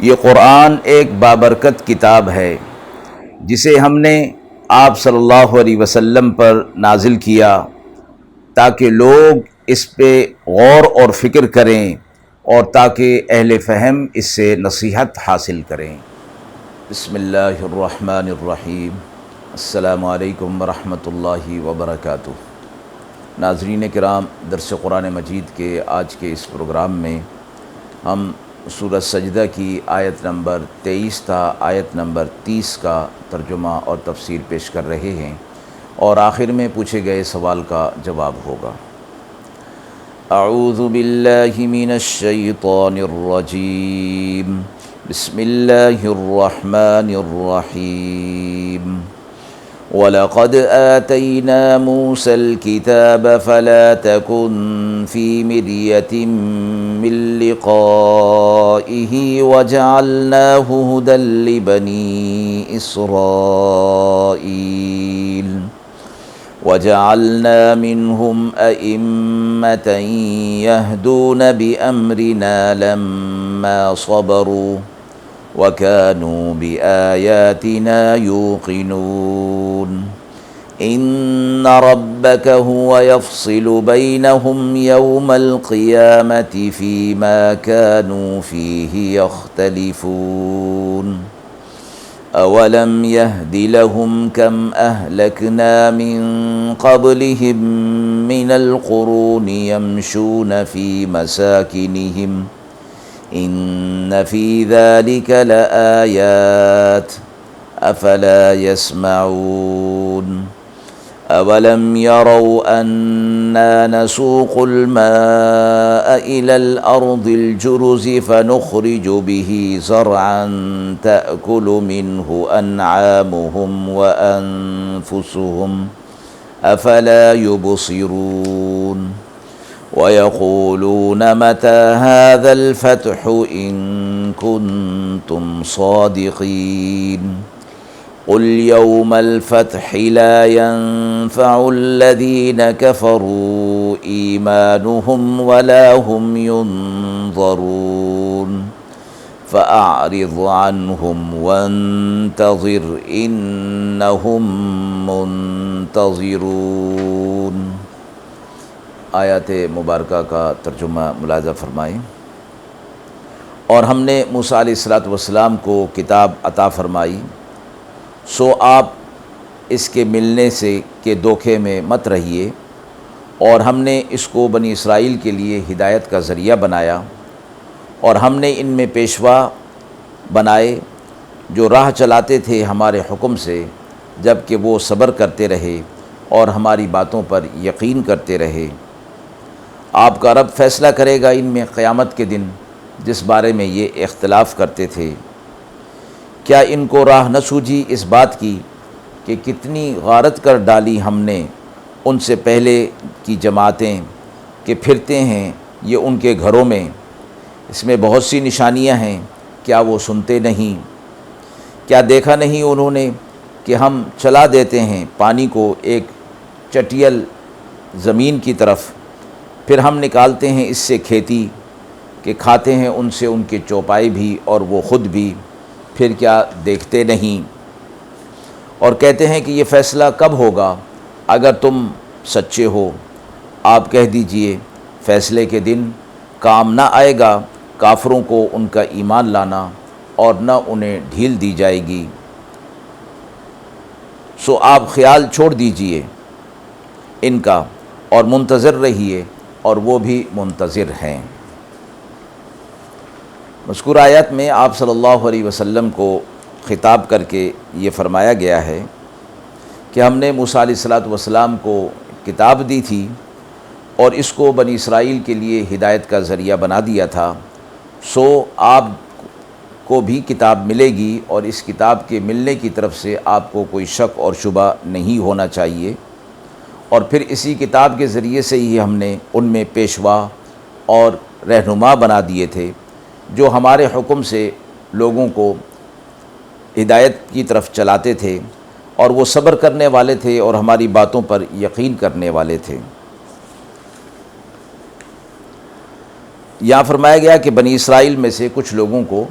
یہ قرآن ایک بابرکت کتاب ہے جسے ہم نے آپ صلی اللہ علیہ وسلم پر نازل کیا تاکہ لوگ اس پہ غور اور فکر کریں اور تاکہ اہل فہم اس سے نصیحت حاصل کریں۔ بسم اللہ الرحمن الرحیم۔ السلام علیکم ورحمۃ اللہ وبرکاتہ۔ ناظرین کرام، درس قرآن مجید کے آج کے اس پروگرام میں ہم سورہ سجدہ کی آیت نمبر 23 تا آیت نمبر 30 کا ترجمہ اور تفسیر پیش کر رہے ہیں، اور آخر میں پوچھے گئے سوال کا جواب ہوگا۔ اعوذ باللہ من الشیطان الرجیم، بسم اللہ الرحمن الرحیم۔ وَلَقَدْ آتَيْنَا مُوسَى الْكِتَابَ فَلَا تَكُنْ فِي مِرْيَةٍ مِّن لِقَائِهِ وَجَعَلْنَاهُ هُدًى لِبَنِي إِسْرَائِيلَ وَجَعَلْنَا مِنْهُمْ أَئِمَّةً يَهْدُونَ بِأَمْرِنَا لَمَّا صَبَرُوا وَكَانُوا بِآيَاتِنَا يُوقِنُونَ۔ إِنَّ رَبَّكَ هُوَ يَفْصِلُ بَيْنَهُمْ يَوْمَ الْقِيَامَةِ فِيمَا كَانُوا فِيهِ يَخْتَلِفُونَ۔ أَوَلَمْ يَهْدِ لَهُمْ كَمْ أَهْلَكْنَا مِنْ قَبْلِهِمْ مِنَ الْقُرُونِ يَمْشُونَ فِي مَسَاكِنِهِمْ إِنَّ فِي ذَلِكَ لَآيَاتٍ أَفَلَا يَسْمَعُونَ۔ أَوَلَمْ يَرَوْا أَنَّا نَسُوقُ الْمَاءَ إِلَى الْأَرْضِ الْجُرُزِ فَنُخْرِجُ بِهِ زَرْعًا تَأْكُلُ مِنْهُ أَنْعَامُهُمْ وَأَنْفُسُهُمْ أَفَلَا يُبْصِرُونَ۔ وَيَقُولُونَ مَتَى هَذَا الْفَتْحُ إِن كُنتُمْ صَادِقِينَ۔ قُلْ يَوْمَ الْفَتْحِ لَا يَنفَعُ الَّذِينَ كَفَرُوا إِيمَانُهُمْ وَلَا هُمْ يُنظَرُونَ۔ فَأَعْرِضْ عَنْهُمْ وَانتَظِرْ إِنَّهُمْ مُنتَظِرُونَ۔ آیات مبارکہ کا ترجمہ ملاحظہ فرمائیں۔ اور ہم نے موسیٰ علیہ السلام کو کتاب عطا فرمائی، سو آپ اس کے ملنے سے کے دھوکے میں مت رہیے، اور ہم نے اس کو بنی اسرائیل کے لیے ہدایت کا ذریعہ بنایا، اور ہم نے ان میں پیشوا بنائے جو راہ چلاتے تھے ہمارے حکم سے، جب کہ وہ صبر کرتے رہے اور ہماری باتوں پر یقین کرتے رہے۔ آپ کا رب فیصلہ کرے گا ان میں قیامت کے دن جس بارے میں یہ اختلاف کرتے تھے۔ کیا ان کو راہ نہ سوجھی اس بات کی کہ کتنی غارت کر ڈالی ہم نے ان سے پہلے کی جماعتیں کہ پھرتے ہیں یہ ان کے گھروں میں، اس میں بہت سی نشانیاں ہیں، کیا وہ سنتے نہیں؟ کیا دیکھا نہیں انہوں نے کہ ہم چلا دیتے ہیں پانی کو ایک چٹیل زمین کی طرف، پھر ہم نکالتے ہیں اس سے کھیتی کہ کھاتے ہیں ان سے ان کے چوپائے بھی اور وہ خود بھی، پھر کیا دیکھتے نہیں؟ اور کہتے ہیں کہ یہ فیصلہ کب ہوگا اگر تم سچے ہو؟ آپ کہہ دیجئے فیصلے کے دن کام نہ آئے گا کافروں کو ان کا ایمان لانا، اور نہ انہیں ڈھیل دی جائے گی۔ سو آپ خیال چھوڑ دیجئے ان کا اور منتظر رہیے، اور وہ بھی منتظر ہیں۔ مذکورہ آیات میں آپ صلی اللہ علیہ وسلم کو خطاب کر کے یہ فرمایا گیا ہے کہ ہم نے موسیٰ علیہ السلام کو کتاب دی تھی اور اس کو بنی اسرائیل کے لیے ہدایت کا ذریعہ بنا دیا تھا، سو آپ کو بھی کتاب ملے گی، اور اس کتاب کے ملنے کی طرف سے آپ کو کوئی شک اور شبہ نہیں ہونا چاہیے۔ اور پھر اسی کتاب کے ذریعے سے ہی ہم نے ان میں پیشوا اور رہنما بنا دیے تھے جو ہمارے حکم سے لوگوں کو ہدایت کی طرف چلاتے تھے، اور وہ صبر کرنے والے تھے اور ہماری باتوں پر یقین کرنے والے تھے۔ یہاں فرمایا گیا کہ بنی اسرائیل میں سے کچھ لوگوں کو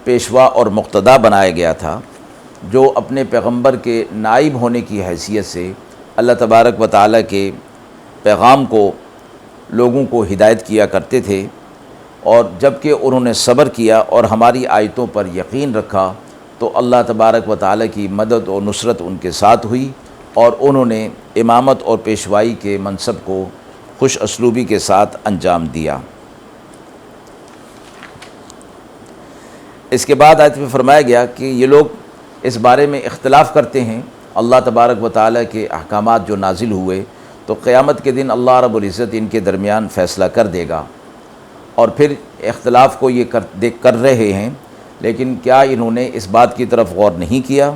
پیشوا اور مقتدا بنایا گیا تھا، جو اپنے پیغمبر کے نائب ہونے کی حیثیت سے اللہ تبارک و تعالیٰ کے پیغام کو لوگوں کو ہدایت کیا کرتے تھے، اور جب کہ انہوں نے صبر کیا اور ہماری آیتوں پر یقین رکھا تو اللہ تبارک و تعالیٰ کی مدد اور نصرت ان کے ساتھ ہوئی، اور انہوں نے امامت اور پیشوائی کے منصب کو خوش اسلوبی کے ساتھ انجام دیا۔ اس کے بعد آیت میں فرمایا گیا کہ یہ لوگ اس بارے میں اختلاف کرتے ہیں، اللہ تبارک و تعالیٰ کے احکامات جو نازل ہوئے تو قیامت کے دن اللہ رب العزت ان کے درمیان فیصلہ کر دے گا، اور پھر اختلاف کو یہ کر رہے ہیں، لیکن کیا انہوں نے اس بات کی طرف غور نہیں کیا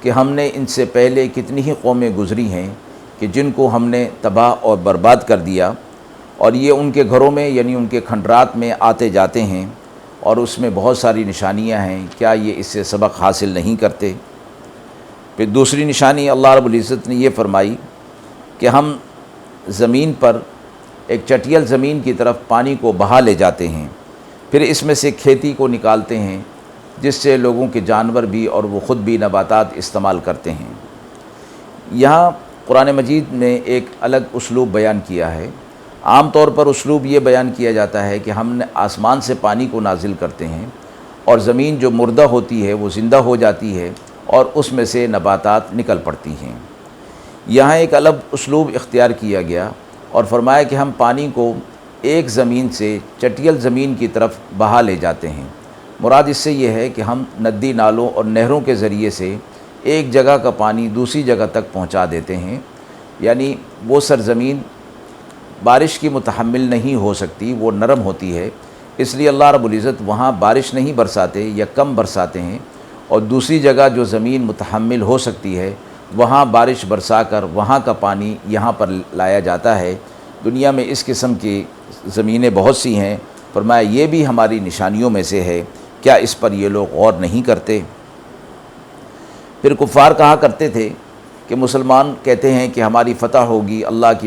کہ ہم نے ان سے پہلے کتنی ہی قومیں گزری ہیں کہ جن کو ہم نے تباہ اور برباد کر دیا، اور یہ ان کے گھروں میں یعنی ان کے کھنڈرات میں آتے جاتے ہیں اور اس میں بہت ساری نشانیاں ہیں، کیا یہ اس سے سبق حاصل نہیں کرتے؟ پھر دوسری نشانی اللہ رب العزت نے یہ فرمائی کہ ہم زمین پر ایک چٹیل زمین کی طرف پانی کو بہا لے جاتے ہیں، پھر اس میں سے کھیتی کو نکالتے ہیں جس سے لوگوں کے جانور بھی اور وہ خود بھی نباتات استعمال کرتے ہیں۔ یہاں قرآن مجید نے ایک الگ اسلوب بیان کیا ہے۔ عام طور پر اسلوب یہ بیان کیا جاتا ہے کہ ہم نے آسمان سے پانی کو نازل کرتے ہیں اور زمین جو مردہ ہوتی ہے وہ زندہ ہو جاتی ہے اور اس میں سے نباتات نکل پڑتی ہیں۔ یہاں ایک الگ اسلوب اختیار کیا گیا اور فرمایا کہ ہم پانی کو ایک زمین سے چٹیل زمین کی طرف بہا لے جاتے ہیں۔ مراد اس سے یہ ہے کہ ہم ندی نالوں اور نہروں کے ذریعے سے ایک جگہ کا پانی دوسری جگہ تک پہنچا دیتے ہیں، یعنی وہ سرزمین بارش کی متحمل نہیں ہو سکتی، وہ نرم ہوتی ہے، اس لیے اللہ رب العزت وہاں بارش نہیں برساتے یا کم برساتے ہیں، اور دوسری جگہ جو زمین متحمل ہو سکتی ہے وہاں بارش برسا کر وہاں کا پانی یہاں پر لایا جاتا ہے۔ دنیا میں اس قسم کی زمینیں بہت سی ہیں، فرمایا یہ بھی ہماری نشانیوں میں سے ہے، کیا اس پر یہ لوگ غور نہیں کرتے؟ پھر کفار کہا کرتے تھے کہ مسلمان کہتے ہیں کہ ہماری فتح ہوگی، اللہ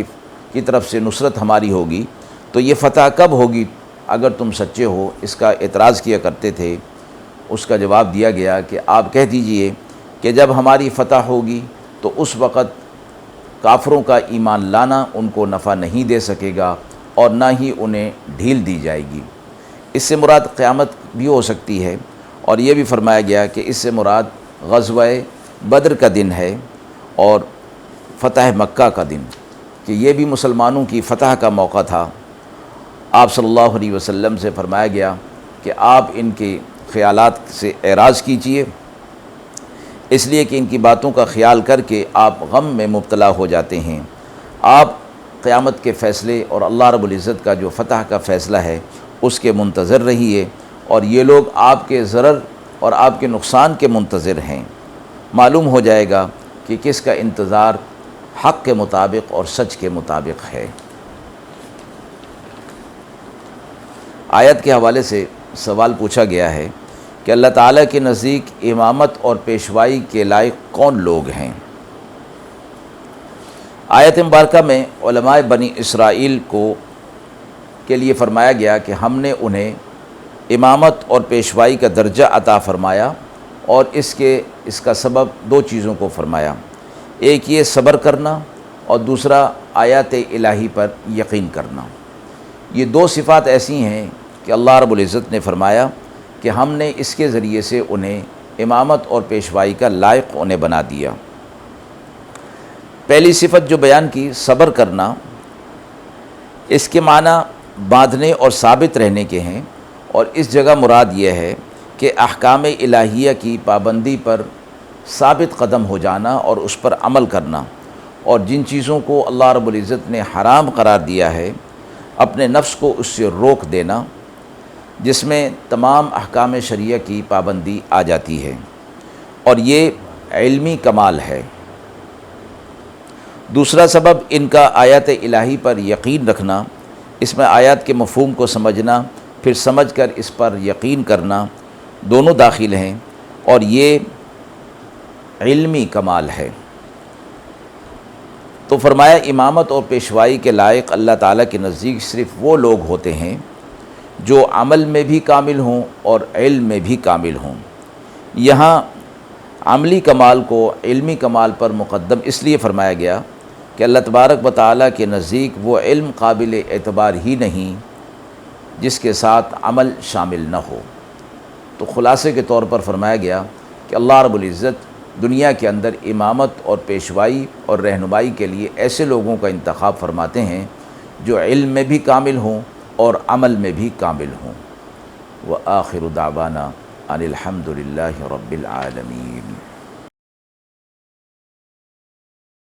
کی طرف سے نصرت ہماری ہوگی، تو یہ فتح کب ہوگی اگر تم سچے ہو؟ اس کا اعتراض کیا کرتے تھے۔ اس کا جواب دیا گیا کہ آپ کہہ دیجئے کہ جب ہماری فتح ہوگی تو اس وقت کافروں کا ایمان لانا ان کو نفع نہیں دے سکے گا اور نہ ہی انہیں ڈھیل دی جائے گی۔ اس سے مراد قیامت بھی ہو سکتی ہے، اور یہ بھی فرمایا گیا کہ اس سے مراد غزوہ بدر کا دن ہے اور فتح مکہ کا دن، کہ یہ بھی مسلمانوں کی فتح کا موقع تھا۔ آپ صلی اللہ علیہ وسلم سے فرمایا گیا کہ آپ ان کے خیالات سے اعراض کیجیے، اس لیے کہ ان کی باتوں کا خیال کر کے آپ غم میں مبتلا ہو جاتے ہیں۔ آپ قیامت کے فیصلے اور اللہ رب العزت کا جو فتح کا فیصلہ ہے اس کے منتظر رہیے، اور یہ لوگ آپ کے ضرر اور آپ کے نقصان کے منتظر ہیں۔ معلوم ہو جائے گا کہ کس کا انتظار حق کے مطابق اور سچ کے مطابق ہے۔ آیت کے حوالے سے سوال پوچھا گیا ہے کہ اللہ تعالیٰ کے نزدیک امامت اور پیشوائی کے لائق کون لوگ ہیں؟ آیت مبارکہ میں علماء بنی اسرائیل کے لیے فرمایا گیا کہ ہم نے انہیں امامت اور پیشوائی کا درجہ عطا فرمایا، اور اس کا سبب دو چیزوں کو فرمایا، ایک یہ صبر کرنا اور دوسرا آیات الہی پر یقین کرنا۔ یہ دو صفات ایسی ہیں کہ اللہ رب العزت نے فرمایا کہ ہم نے اس کے ذریعے سے انہیں امامت اور پیشوائی کا لائق انہیں بنا دیا۔ پہلی صفت جو بیان کی صبر کرنا، اس کے معنی باندھنے اور ثابت رہنے کے ہیں، اور اس جگہ مراد یہ ہے کہ احکام الہیہ کی پابندی پر ثابت قدم ہو جانا اور اس پر عمل کرنا، اور جن چیزوں کو اللہ رب العزت نے حرام قرار دیا ہے اپنے نفس کو اس سے روک دینا، جس میں تمام احکام شریعہ کی پابندی آ جاتی ہے، اور یہ علمی کمال ہے۔ دوسرا سبب ان کا آیات الہی پر یقین رکھنا، اس میں آیات کے مفہوم کو سمجھنا، پھر سمجھ کر اس پر یقین کرنا، دونوں داخل ہیں، اور یہ علمی کمال ہے۔ تو فرمایا امامت اور پیشوائی کے لائق اللہ تعالیٰ کے نزدیک صرف وہ لوگ ہوتے ہیں جو عمل میں بھی کامل ہوں اور علم میں بھی کامل ہوں۔ یہاں عملی کمال کو علمی کمال پر مقدم اس لیے فرمایا گیا کہ اللہ تبارک و تعالیٰ کے نزدیک وہ علم قابل اعتبار ہی نہیں جس کے ساتھ عمل شامل نہ ہو۔ تو خلاصے کے طور پر فرمایا گیا کہ اللہ رب العزت دنیا کے اندر امامت اور پیشوائی اور رہنمائی کے لیے ایسے لوگوں کا انتخاب فرماتے ہیں جو علم میں بھی کامل ہوں اور عمل میں بھی کامل ہوں۔ وآخر دعوانا ان الحمد للہ رب العالمین۔